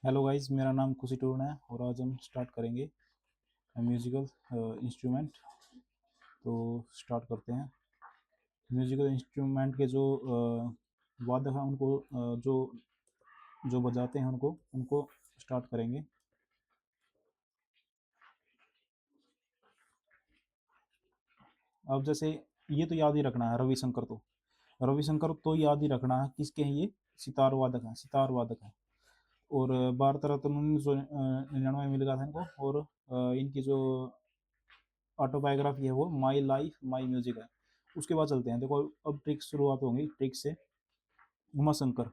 Hello guys, मेरा नाम खुशी टूर्न है और आज हम स्टार्ट करेंगे म्यूजिकल इंस्ट्रूमेंट। तो स्टार्ट करते हैं। म्यूजिकल इंस्ट्रूमेंट के जो वादक हैं उनको जो जो बजाते हैं उनको उनको स्टार्ट करेंगे। अब जैसे ये तो याद ही रखना है, रविशंकर तो याद ही रखना है किसके हैं ये। सितार वादक हैं। और भारत रत्न 1999 में मिला था इनको। और इनकी जो ऑटोबायोग्राफी है वो माई लाइफ माई म्यूजिक है। उसके बाद चलते हैं, देखो अब ट्रिक शुरुआत होंगी ट्रिक से। उमा शंकर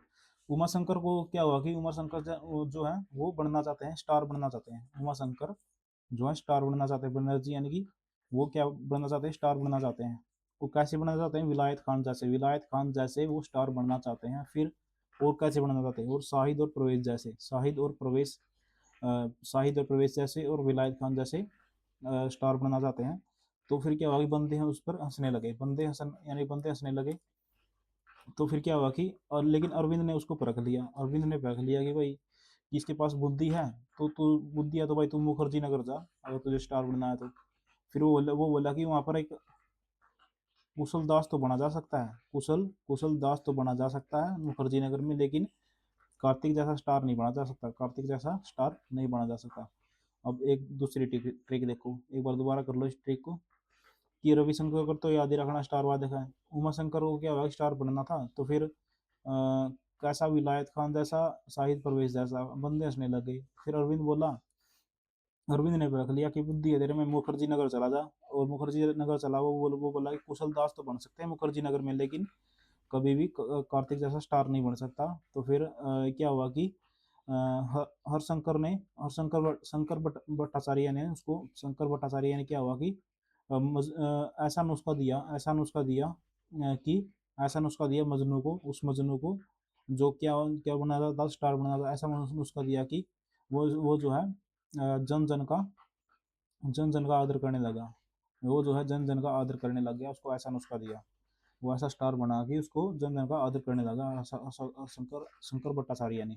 उमा शंकर को क्या हुआ कि उमा शंकर जो है वो बनना चाहते हैं, स्टार बनना चाहते हैं। उमा शंकर जो है स्टार बनना चाहते हैं, बनर्जी यानी कि वो क्या बनना चाहते हैं, स्टार बनना चाहते हैं। वो कैसे बनना चाहते हैं, विलायत खान जैसे वो स्टार बनना चाहते हैं। फिर और कैसे बनना चाहते हैं, और शाहिद और प्रवेश जैसे और विलायत खान जैसे स्टार बनना चाहते हैं। तो फिर क्या हुआ कि बंदे हैं उस पर हंसने लगे, बंदे हंसने लगे। तो फिर क्या हुआ कि और लेकिन अरविंद ने परख लिया कि भाई इसके पास बुद्धि है। तो तू बुद्धि है तो भाई तू मुखर्जी नगर जा, अगर तुझे स्टार बनना है तो। फिर वो बोला कि वहां पर एक कुशल दास तो बना जा सकता है, कुशल दास तो बना जा सकता है मुखर्जी नगर में, लेकिन कार्तिक जैसा स्टार नहीं बना जा सकता, कार्तिक जैसा स्टार नहीं बना जा सकता। अब एक दूसरी ट्रिक ट्रिक देखो, एक बार दोबारा कर लो इस ट्रिक को। कि रविशंकर को तो याद ही रखना स्टार वादक है। उमा शंकर को क्या हुआ, स्टार बनना था। तो फिर कैसा विलायत खान जैसा, शाहिद परवेज जैसा, बंदे हंसने लगे। फिर अरविंद ने रख लिया कि बुद्धि है तेरे में, मुखर्जी नगर चला जा। और मुखर्जी नगर चला, वो बोला कि कुशल दास तो बन सकते हैं मुखर्जी नगर में, लेकिन कभी भी कार्तिक जैसा स्टार नहीं बन सकता। तो फिर क्या हुआ कि हरशंकर ने शंकर भट्टाचार्य ने क्या हुआ कि ऐसा नुस्खा दिया मजनू को, उस मजनू को जो क्या क्या बना रहा था, स्टार बना था। ऐसा नुस्खा दिया कि वो जो है जन जन का आदर करने लगा। वो जो है जन जन का आदर करने लग गया, उसको ऐसा नुस्खा दिया। वो ऐसा स्टार बना के उसको जन जन का आदर करने लगा शंकर शंकर भट्टाचार्य ने।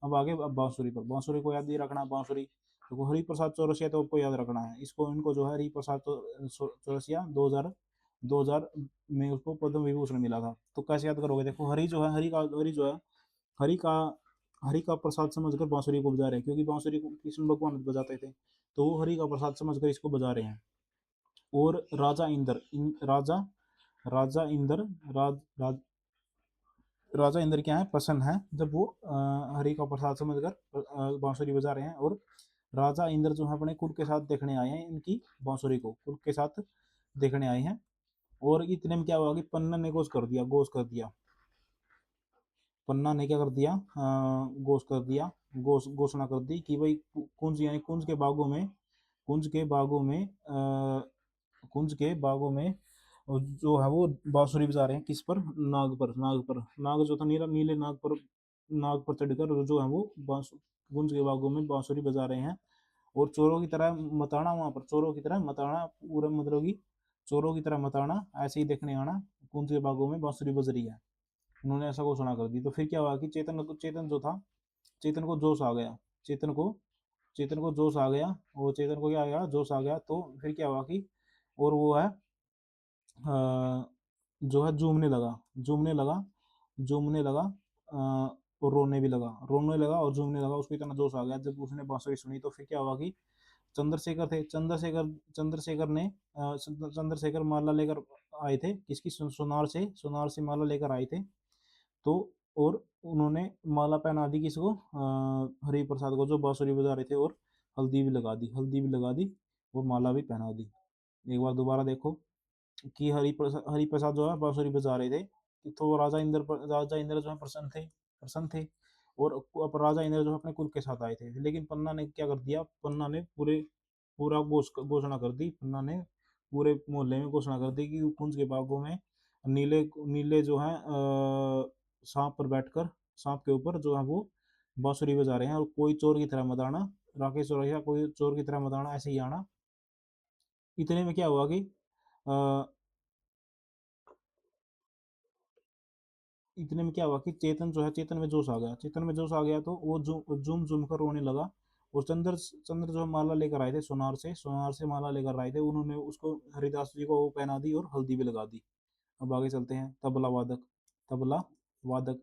अब आगे, अब बांसुरी पर, बांसुरी को याद ही रखना। बांसुरी देखो, हरि प्रसाद चौरसिया तो आपको याद रखना है इसको। इनको जो है हरि प्रसाद चौरसिया 2000 में उसको पद्म विभूषण मिला था। तो कैसे याद करोगे, देखो हरि का हरि का प्रसाद समझकर बांसुरी को बजा रहे हैं, क्योंकि बांसुरी को कृष्ण भगवान बजाते थे। तो वो हरि का प्रसाद समझकर इसको बजा रहे हैं। और राजा इंद्र राज, राज, राजा इंद्र क्या है, प्रसन्न है जब वो हरि का प्रसाद समझकर बांसुरी बजा रहे हैं। और राजा इंद्र जो है अपने कुल के साथ देखने आए हैं, इनकी बांसुरी को कुल के साथ देखने आए हैं। और इतने में क्या हुआ कि पन्ना ने पन्ना ने क्या कर दिया, घोषणा कर दी कि भाई कुंज यानी कुंज के बागों में जो है वो बांसुरी बजा रहे हैं। किस पर, नाग जो था, नीला नीले नाग पर चढ़कर जो है वो कुंज के बागों में बांसुरी बजा रहे हैं। और चोरों की तरह मताना, वहां पर चोरों की तरह मताना, पूरा मतलब कि चोरों की तरह मताना, ऐसे ही देखने आना, कुंज के बागों में बांसुरी बज रही है। उन्होंने ऐसा घोषणा कर दी। तो फिर क्या हुआ कि चेतन जो था, चेतन को जोश आ गया चेतन को चेतन को जोश आ गया। और चेतन को क्या आ गया, जोश आ गया। तो फिर क्या हुआ कि और वो है जो है झूमने लगा और रोने लगा और झूमने लगा। उसको इतना जोश आ गया जब उसने बांसुरी सुनी। तो फिर क्या हुआ कि चंद्रशेखर थे चंद्रशेखर चंद्रशेखर ने चंद्रशेखर माला लेकर आए थे, किसकी, सोनार से माला लेकर आए थे। तो और उन्होंने माला पहना दी किसको, हरि प्रसाद को, जो बांसुरी बजा रहे थे। और हल्दी भी लगा दी और माला भी पहना दी। एक बार दोबारा देखो कि हरि प्रसाद जो है बांसुरी बजा रहे थे। तो राजा इंद्र जो है प्रसन्न थे। और अब राजा इंद्र जो है अपने कुल के साथ आए थे। लेकिन पन्ना ने क्या कर दिया, पन्ना ने पूरा घोषणा कर दी। पन्ना ने पूरे मोहल्ले में घोषणा कर दी कि कुंज के बागों में नीले नीले जो है सांप पर बैठकर, सांप के ऊपर जो है वो बांसुरी बजा रहे हैं। और कोई चोर की तरह मत आना, राकेश चौरसिया, कोई चोर की तरह मत आना, ऐसे ही आना। इतने में क्या हुआ कि इतने में क्या हुआ कि चेतन जो है, चेतन में जोश आ गया, चेतन में जोश आ गया तो वो झूम झूम कर रोने लगा। और चंद्र चंद्र जो माला लेकर आए थे सोनार से माला लेकर आए थे, उन्होंने उसको हरिदास जी को वो पहना दी और हल्दी भी लगा दी। अब आगे चलते हैं। तबला वादक, तबला वादक,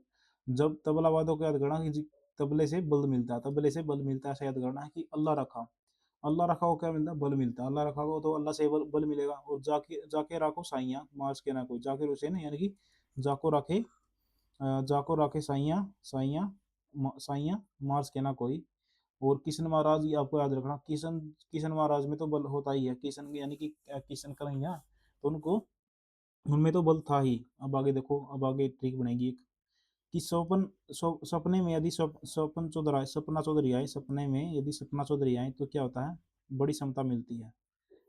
जब तबला वादक को याद करना कि तबले से बल मिलता है, तबले से बल मिलता है, ऐसा याद करना है कि अल्लाह रखा, अल्लाह रखा को क्या मिलता है, बल मिलता है, अल्लाह रखा को तो अल्लाह से बल मिलेगा। और जाके जाके राखो साइया मार्च के ना कोई, जाकिर हुसैन यानी कि जाको रखे, जाको रखे साइया साइया साइया मार्च के ना कोई। और किशन महाराज, ये आपको याद रखना, किशन किशन महाराज में तो बल होता ही है, किशन यानी कि किशन कन्हैया, तो उनको उनमें तो बल था ही। अब आगे देखो, अब आगे ट्रिक बनेगी एक, कि सपने में यदि सपना चौधरी आए, सपने में यदि सपना चौधरी आए तो क्या होता है, बड़ी क्षमता मिलती है,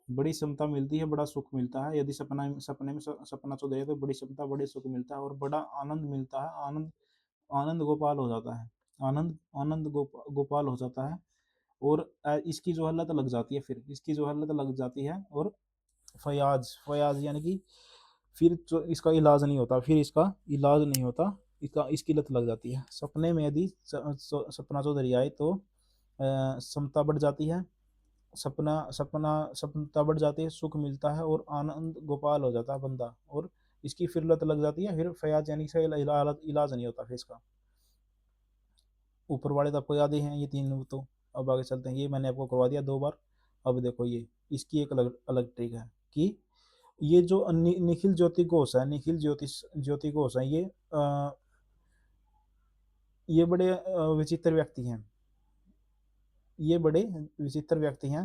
बड़ी क्षमता मिलती है, बड़ा सुख मिलता है। यदि सपने में सपना चौधरी आए तो बड़ी क्षमता, बड़े सुख मिलता है और बड़ा आनंद मिलता है, आनंद आनंद गोपाल हो जाता है, आनंद आनंद गोपाल हो जाता है। और इसकी जो है लत लग जाती है, फिर इसकी जो है लत लग जाती है। और फयाज, फयाज यानी कि फिर जो इसका इलाज नहीं होता, फिर इसका इलाज नहीं होता, इसका इसकी लत लग जाती है। सपने में यदि सपना चौधरी आए तो क्षमता बढ़ जाती है, सपना बढ़ जाती है, सुख मिलता है और आनंद गोपाल हो जाता है बंदा। और इसकी फिर लत लग जाती है, फिर फयाज यानी से इलाज नहीं होता फिर इसका। ऊपर वाले तो आपको याद ही हैं ये तीन तो। अब आगे चलते हैं, ये मैंने आपको करवा दिया 2 बार। अब देखो ये, इसकी एक अलग अलग ट्रिक है कि ये जो निखिल ज्योति घोष है, निखिल ज्योति घोष है, ये बड़े विचित्र व्यक्ति हैं, ये बड़े विचित्र व्यक्ति हैं।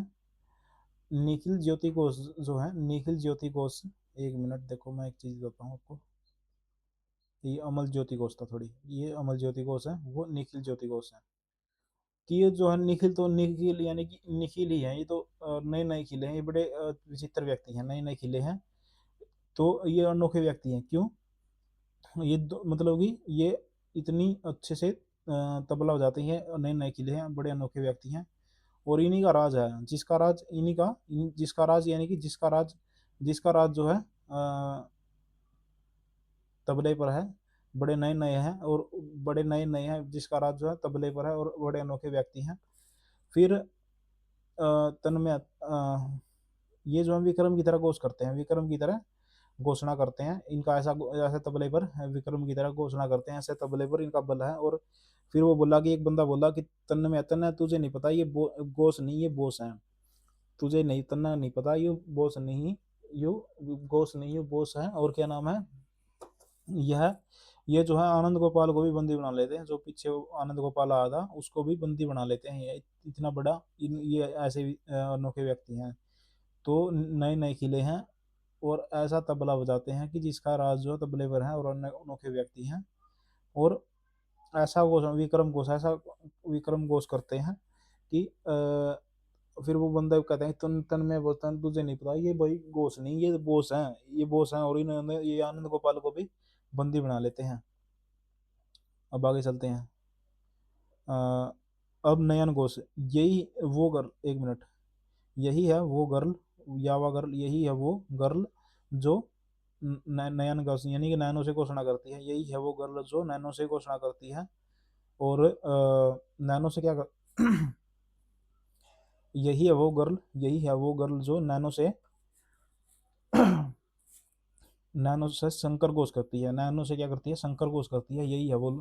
निखिल ज्योति घोष जो है, निखिल ज्योति घोष, एक मिनट देखो मैं एक चीज बताता हूँ आपको। ये अमल ज्योति घोष था थोड़ी, ये अमल ज्योति घोष है, वो निखिल ज्योति घोष है। कि ये जो है निखिल, तो निखिल यानी कि निखिल ही है, ये तो नए नए खिले हैं, ये बड़े विचित्र व्यक्ति हैं, नए नए खिले हैं। तो ये अनोखे व्यक्ति हैं, क्यों, ये मतलब कि ये इतनी अच्छे से तबला बजाते हैं, नए नए किले हैं, बड़े अनोखे व्यक्ति हैं। और इन्हीं का राज है, जिसका राज इन्हीं का जिसका राज यानी कि जिसका राज जो है तबले पर है, बड़े नए नए हैं, और बड़े नए नए हैं, जिसका राज जो है तबले पर है, और बड़े अनोखे व्यक्ति हैं। फिर तन्मय, ये जो है विक्रम की तरह घोष करते हैं, विक्रम की तरह घोषणा करते हैं, इनका ऐसा ऐसे तबले पर विक्रम की तरह घोषणा करते हैं, ऐसे तबले पर इनका बल है। और फिर वो बोला कि एक बंदा बोला कि तन्मय, तन्मय तुझे नहीं पता ये घोष नहीं, ये बोस है, तुझे नहीं, तन्ना नहीं पता, ये बोस नहीं, ये घोष नहीं, ये बोस है। और क्या नाम है, यह ये जो है आनंद गोपाल को भी बंदी बना लेते हैं, जो पीछे आनंद गोपाल आया था उसको भी बंदी बना लेते हैं, ये इतना बड़ा ये ऐसे अनोखे व्यक्ति हैं। तो नए नए किले हैं, और ऐसा तबला बजाते हैं कि जिसका राज जो तबले पर है, और अनोखे व्यक्ति हैं। और ऐसा घोष, विक्रम घोष, ऐसा विक्रम घोष करते हैं कि फिर वो बंदा कहते हैं तन तन में बोलता है तुझे नहीं पता, ये भाई घोष नहीं, ये बोस हैं, ये बोस हैं। और इन्होंने ये आनंद गोपाल को भी बंदी बना लेते हैं। अब आगे चलते हैं। अ, अब नयन घोष, यही वो गर्ल, एक मिनट, यही है वो गर्ल, यावा गर्ल, यही है वो गर्ल जो नयन घोष यानी कि नैनो से घोषणा करती है, यही है वो गर्ल जो नैनो से घोषणा करती है। और नैनो से क्या कर... यही है वो गर्ल, यही है वो गर्ल जो नैनो से नैनो से संकर घोष करती है, नैनो से क्या करती है, संकर घोष करती है। यही है वो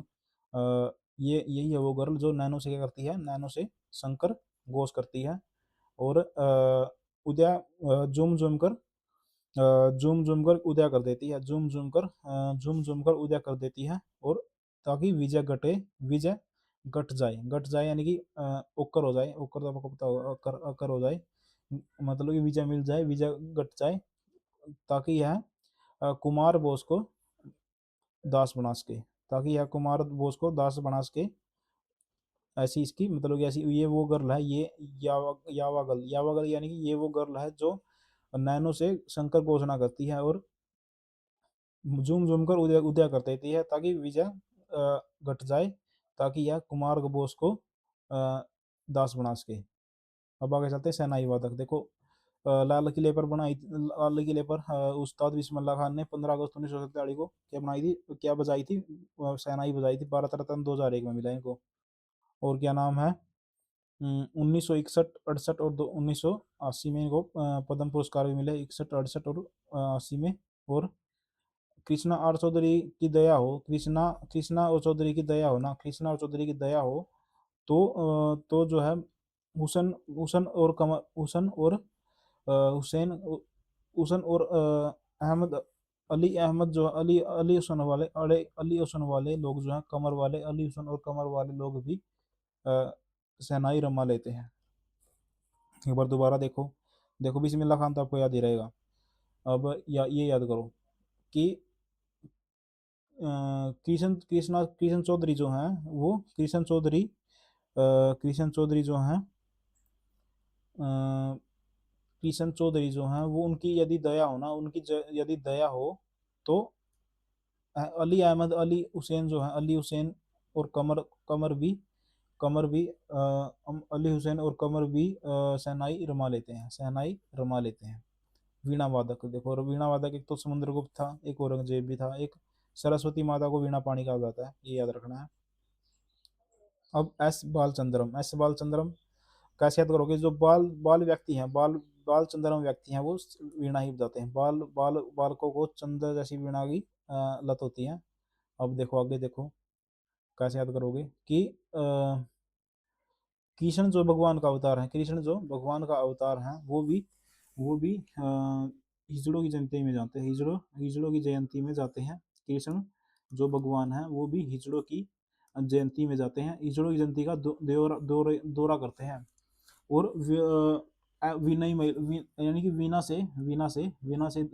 ये यही है वो गर्ल जो नैनो से क्या करती है, नैनो से संकर घोष करती है। और उदया झूम झूम कर झूम झूम कर उदया कर देती है, झूम झूम कर उदया कर देती है। और ताकि विजय घटे, विजय घट जाए यानी कि ओकर हो जाए, ओकर तो आपको पता होगा, अकर अकर हो जाए, मतलब कि विजय मिल जाए, विजय घट जाए, ताकि यह कुमार बोस को दास बना सके, ताकि यह कुमार बोस को दास बना सके। ऐसी इसकी मतलब कि ऐसी ये वो गर्ल है, ये यावा गर्ल यानी कि ये वो गर्ल है जो नैनो से शंकर घोषणा करती है, और झूम झूम कर उदय उदय कर देती है, ताकि विजय घट जाए, ताकि यह कुमार बोस को दास बना सके। अब आगे चलते हैं सेनाई वादक। देखो लाल किले पर बनाई, लाल किले पर उस्ताद बिस्मिल्लाह खान ने 15 अगस्त 1947 को क्या बनाई थी, क्या बजाई थी, शहनाई बजाई थी। भारत रत्न 2001 में मिला इनको। और क्या नाम है, 1961, 68 और 1980 में इनको पद्म पुरस्कार भी मिले, 61, 68 और 80 में। और कृष्णा आर चौधरी की दया हो, कृष्णा कृष्णा और चौधरी की दया हो ना, कृष्णा और चौधरी की दया हो तो जो है हुसन हुसन और कमर हुसन और हुसैन हुसन और अहमद अली अहमद जो अली अली हुसन वाले अली हुसन वाले लोग जो हैं, कमर वाले अली हुसन और कमर वाले लोग भी शहनाई रमा लेते हैं। एक बार दोबारा देखो, देखो बिस्मिल्लाह खान तो आपको याद ही रहेगा। अब ये याद करो कि कृष्ण चौधरी जो हैं, वो कृष्ण चौधरी जो हैं, कृष्ण चौधरी जो हैं वो, उनकी यदि दया हो ना, यदि दया हो तो अली अहमद अली हुसैन जो है, अली हुसैन और कमर भी अली हुसैन और कमर भी शहनाई रमा लेते हैं। वीणा वादक देखो, और वीणा वादक एक तो समुद्रगुप्त था, एक औरंगजेब भी था, एक सरस्वती माता को वीणा पाणी कहा जाता है, ये याद रखना है। अब एस बालचंद्रम कैसे याद करोगे, जो बाल व्यक्ति हैं, बाल चंद्रम व्यक्ति हैं, वो वीणा ही बजाते हैं। बालकों को चंद्र जैसी वीणा की लत होती है। अब देखो आगे देखो, कैसे याद करोगे कि कृष्ण जो भगवान का अवतार है, कृष्ण जो भगवान का अवतार है, वो भी हिजड़ों की जयंती में जाते हैं, हिजड़ों की जयंती में जाते हैं। कृष्ण जो भगवान है वो भी हिजड़ों की जयंती में जाते हैं, हिजड़ों की जयंती का दौरा करते हैं। और यानी कि वीणा से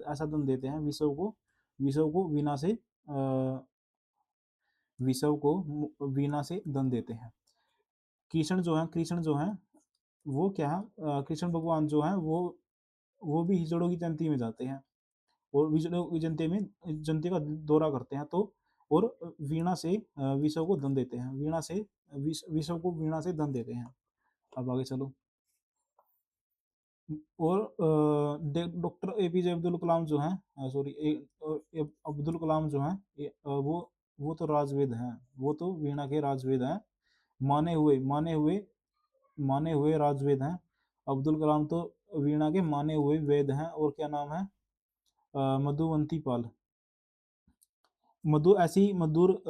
ऐसा दन देते हैं विषव को वीणा से विषव को वीणा से दन देते हैं। कृष्ण जो है वो क्या है, कृष्ण भगवान जो है वो भी हिजड़ों की जयंती में जाते हैं, और हिजड़ों की जयंती का दौरा करते हैं। तो और वीणा से विषव को दन देते हैं, वीणा से विषव को वीणा से दन देते हैं। अब आगे चलो। और डॉक्टर एपीजे अब्दुल कलाम जो हैं, सॉरी अब्दुल कलाम जो हैं, वो तो राजवेद हैं, वो तो वीणा के राजवेद हैं, माने हुए राजवेद हैं। अब्दुल कलाम तो वीणा के माने हुए वेद हैं। और क्या नाम है, मधुवंती पाल, मधु ऐसी मधुर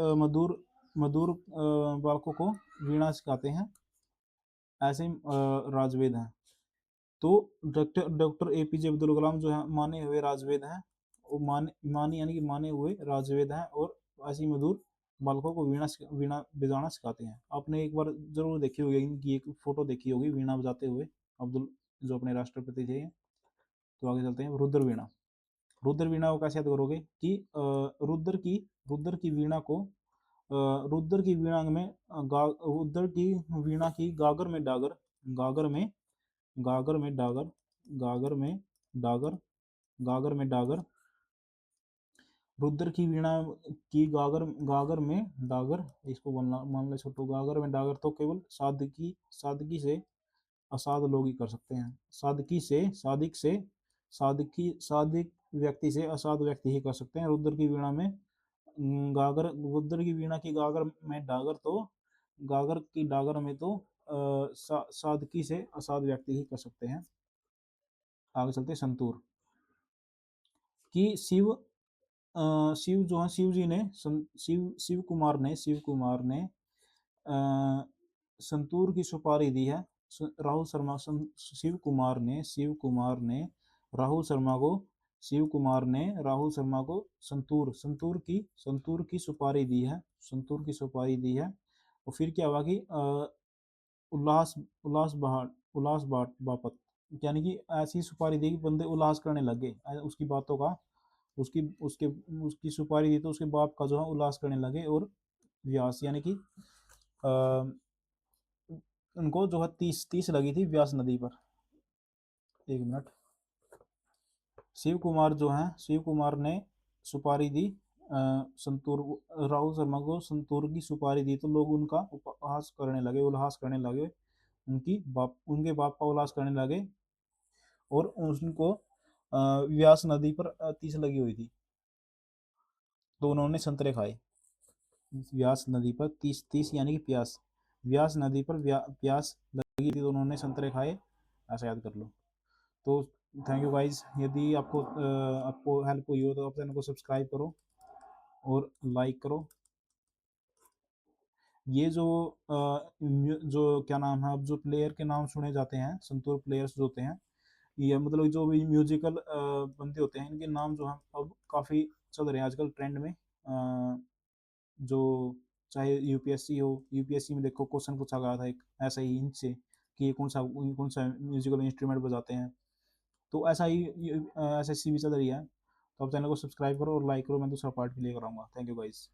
बालकों को वीणा सिखाते हैं, ऐसे राजवेद हैं। तो डॉक्टर एपीजे अब्दुल कलाम जो है माने हुए राजवेद हैं, वो माने यानी कि माने हुए राजवेद हैं, और ऐसी मधुर बालकों को वीणा बजाना सिखाते हैं। आपने एक बार जरूर देखी होगी, इनकी एक फोटो देखी होगी वीणा बजाते हुए, अब्दुल जो अपने राष्ट्रपति थे। तो आगे चलते हैं, रुद्र वीणा को कैसे याद करोगे कि रुद्र की वीणा को रुद्र की वीणा में रुद्र की वीणा की गागर में डागर, गागर में गागर में डागर, गागर में डागर, गागर में डागर, रुद्र की वीणा की गागर में डागर, इसको बोलना मान ले छोटो, गागर में डागर तो केवल सादगी से असाध लोग ही कर सकते हैं, सादिक व्यक्ति से असाध व्यक्ति ही कर सकते हैं। रुद्र की वीणा में रुद्र की वीणा की गागर में डागर, तो गागर की डागर में तो सादगी से असाध व्यक्ति ही कर सकते हैं। आगे चलते हैं, संतूर कि शिव जो है, शिव जी ने शिव कुमार ने संतूर की सुपारी दी है। राहुल शर्मा राहुल शर्मा को राहुल शर्मा को संतूर की सुपारी दी है, और फिर क्या हुआ कि उल्लास उल्लास बापत, यानी कि ऐसी सुपारी दी कि बंदे उल्लास करने लग गए उसकी बातों का, उसकी उसके उसकी सुपारी दी तो उसके बाप का जो है उल्लास करने लगे। और व्यास यानी कि उनको जो है तीस तीस लगी थी व्यास नदी पर। एक मिनट, शिव कुमार ने सुपारी दी संतूर, राहुल शर्मा को संतूर की सुपारी दी तो लोग उनका उल्लास करने लगे, उनके बाप का उल्लास करने लगे। और उनको व्यास नदी पर तीस लगी हुई थी, तो उन्होंने संतरे खाए। व्यास नदी पर तीस, तीस यानी कि प्यास, व्यास नदी पर प्यास लगी थी तो उन्होंने संतरे खाए, ऐसा याद कर लो। तो थैंक यू गाइज, यदि आपको हेल्प हुई हो तो आप चैनल को सब्सक्राइब करो और लाइक करो। ये जो क्या नाम है, अब जो प्लेयर के नाम सुने जाते हैं, संतूर प्लेयर्स जो होते हैं, ये मतलब जो भी म्यूजिकल बंदे होते हैं, इनके नाम जो हैं अब काफ़ी चल रहे हैं आजकल ट्रेंड में। जो चाहे यूपीएससी हो, यूपीएससी में देखो क्वेश्चन पूछा गया था एक ऐसा ही इनसे कि ये कौन सा म्यूजिकल इंस्ट्रूमेंट बजाते हैं। तो ऐसा ही एसएससी भी चल रही है। तो आप चैनल को सब्सक्राइब करो और लाइक करो, मैं दूसरा पार्ट भी लेकर आऊँगा। Thank you guys.